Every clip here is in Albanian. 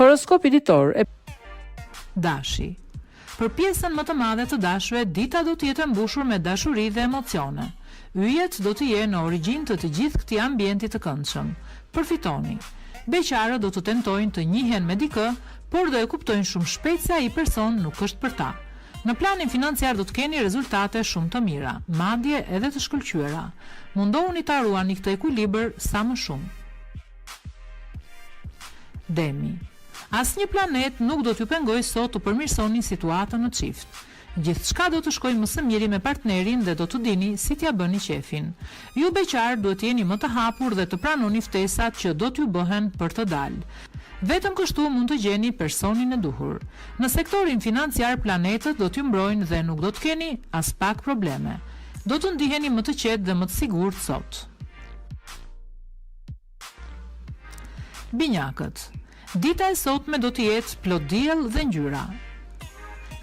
Horoskopi ditor e Dashi. Për pjesën më të madhe të dashurve, dita do të jetë mbushur me dashuri dhe emocione. Yjet do të jenë në origjinë të gjithë këtij ambienti të këndshëm. Përfitoni. Beqarët do të tentojnë të njihen me dikë, por do e kuptojnë shumë shpejt se ai person nuk është për ta. Në planin financiar do të keni rezultate shumë të mira, madje edhe të shkëlqyera. Mundohuni ta ruani këtë ekuilibër sa më shumë. Demi. Asnjë planet nuk do t'ju pengojë sot të përmirësoni situatën në çift. Gjithçka do të shkojë më së miri me partnerin dhe do të dini si t'ja bëni qefin. Ju beqar duhet jeni më të hapur dhe të pranoni ftesat që do t'ju bëhen për të dalë. Vetëm kështu mund të gjeni personin e duhur. Në sektorin financiar planetët do t'ju mbrojnë dhe nuk do të keni as pak probleme. Do të ndiheni më të qetë dhe më të sigurt sot. Binjakët. Dita e sotme do të jetë plot diell dhe ngjyra.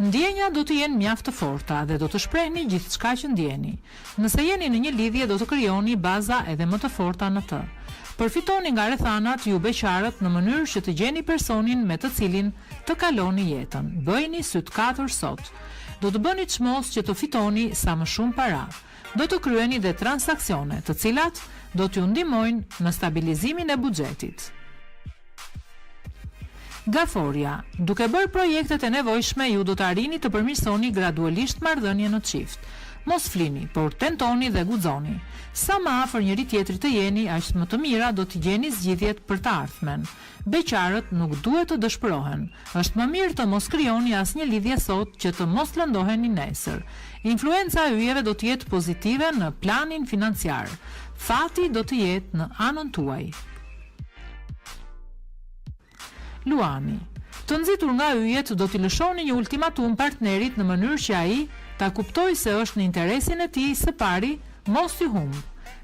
Ndjenja do të jenë mjaft të forta dhe do të shprehni gjithçka që ndjeni. Nëse jeni në një lidhje do të krijoni baza edhe më të forta në të. Përfitoni nga rrethanat ju beqarët në mënyrë që të gjeni personin me të cilin të kaloni jetën. Bëjini syt katër sot. Do të bëni çmos që të fitoni sa më shumë para. Do të kryeni dhe transaksione, të cilat do t'ju ndihmojnë në stabilizimin e buxhetit. Gaforia. Duke bërë projektet e nevojshme, ju do të arrini të përmirësoni gradualisht marrëdhënien në çift. Mos flini, por tentoni dhe guxoni. Sa më afër njëri tjetrit të jeni, aq më të mira do të gjeni zgjidhjet për të ardhmen. Beqarët nuk duhet të dëshpërohen. Është më mirë të mos krijoni asnjë lidhje sot që të mos lëndoheni nesër. Influenca e yjeve do të jetë pozitive në planin financiar. Fati do të jetë në anën tuaj. Luani. Të nxitur nga yjet do t'i lëshoni një ultimatum partnerit në mënyrë që ai ta kuptojë se është në interesin e tij së pari, mos ju humb.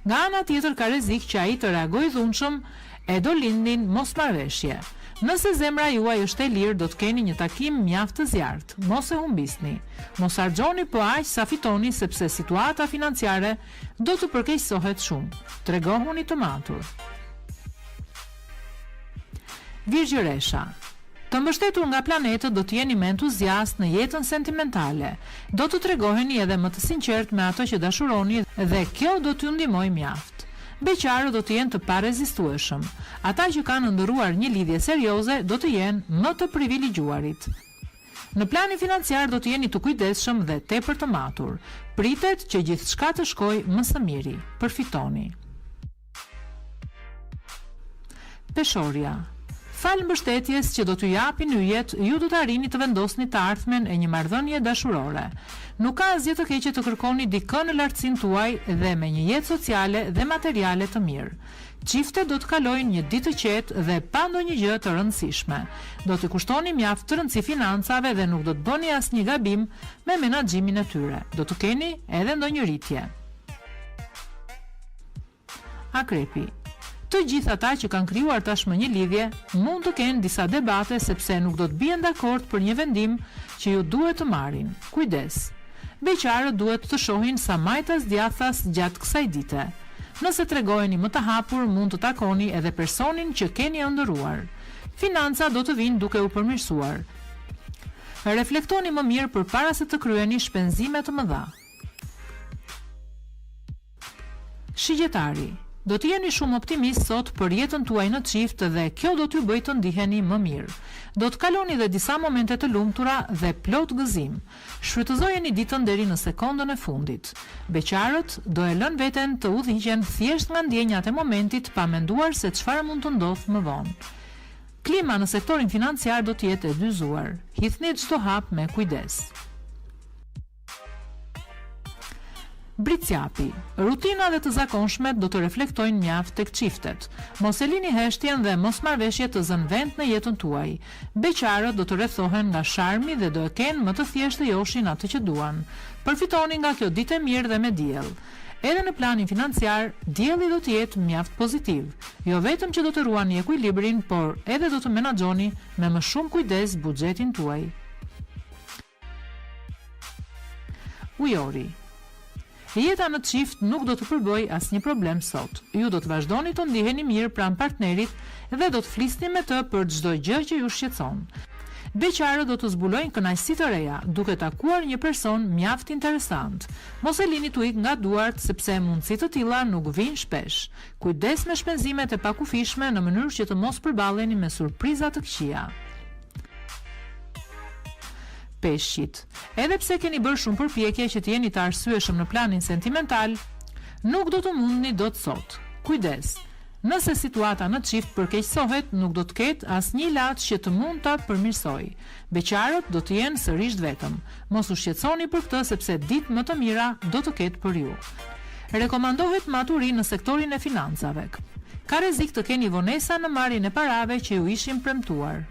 Nga ana tjetër ka rrezik që ai të reagojë dhunshëm e do lindin mosmarrveshje. Nëse zemra juaj është e lirë, do të keni një takim mjaft të zjarrt. Mos e humbisni. Mos harxhoni po aq sa fitoni sepse situata financiare do të përkeqësohet shumë. Tregohuni të matur. Virgjëresha. Të mbështetur nga planetët do të jeni më entuziast në jetën sentimentale. Do të tregoheni edhe më të sinqert me ato që dashuroni dhe kjo do t'ju ndihmojë mjaft. Beqarët do të jenë të parezistueshëm. Ata që kanë ndërruar një lidhje serioze do të jenë më të privilegjuarit. Në planin financiar do të jeni të kujdesshëm dhe tepër të matur. Pritet që gjithçka të shkojë më së miri. Përfitoni. Peshoria. Fal mbështetjes që do t'ju japin yjet, ju do të arrini të vendosni të ardhmen e një marrëdhënie dashurore. Nuk ka asgjë të keqe të kërkoni dikë në lartësinë tuaj dhe me një jetë sociale dhe materiale të mirë. Çiftet do të kalojnë një ditë të qetë dhe pa ndonjë gjë të rëndësishme. Do t'i kushtoni mjaft të rëndësi financave dhe nuk do të bëni asnjë gabim me menaxhimin e tyre. Do të keni edhe ndonjë rritje. Akrepi. Të gjithë ata që kanë krijuar tashmë një lidhje mund të kenë disa debate sepse nuk do të bien dakord për një vendim që ju duhet të marrin. Kujdes. Beqarët duhet të shohin sa majtas djathtas gjatë kësaj dite. Nëse tregoheni më të hapur, mund të takoni edhe personin që keni ëndërruar. Financa do të vinë duke u përmirësuar. Reflektoni më mirë përpara se të kryeni shpenzime të mëdha. Shigjetari. Do të jeni shumë optimist sot për jetën tuaj në çift dhe kjo do t'ju bëjë të ndiheni më mirë. Do të kaloni dhe disa momente të lumtura dhe plot gëzim. Shfrytëzojeni ditën deri në sekondën e fundit. Beqarët do e lënë veten të udhëhiqen thjesht nga ndjenjat e momentit pa menduar se çfarë mund të ndodhë më vonë. Klima në sektorin financiar do të jetë e dyzuar. Hidhni çdo hap me kujdes. Bricjapi. Rutina dhe të zakonshmet do të reflektojnë mjaft tek çiftet. Mos e lini heshtjen dhe mosmarrveshjet të zënë vend në jetën tuaj. Beqarët do të rrethohen nga sharmi dhe do e kenë më të thjeshtë të joshin atë që duan. Përfitoni nga kjo ditë e mirë dhe me diell. Edhe në planin financiar, dielli do të jetë mjaft pozitiv. Jo vetëm që do të ruani ekuilibrin, por edhe do të menaxhoni me më shumë kujdes buxhetin tuaj. Ujori. Jeta në çift nuk do të përbëj asnjë problem sot. Ju do të vazhdoni të ndiheni mirë pranë partnerit dhe do të flisni me të për çdo gjë që ju shqetëson. Beqarët do të zbulojnë kënaqësi të reja, duke takuar një person mjaft interesant. Mos e lini tu ik nga duart, sepse mundësi të tilla nuk vijnë shpesh. Kujdes me shpenzimet e pakufishme në mënyrë që të mos përballeni me surpriza të këqija. Peshqit. Edhe pse keni bërë shumë përpjekje që të jeni të arsyeshëm në planin sentimental, nuk do të mundni dot sot. Kujdes. Nëse situata në çift përkeqësohet, nuk do të ketë asnjë ilaç që të mund ta përmirësojë. Beqarët do të jenë sërish vetëm. Mos u shqetësoni për këtë sepse ditë më të mira do të ketë për ju. Rekomandohet maturi në sektorin e financave. Ka rrezik të keni vonesa në marrjen e parave që ju ishin premtuar.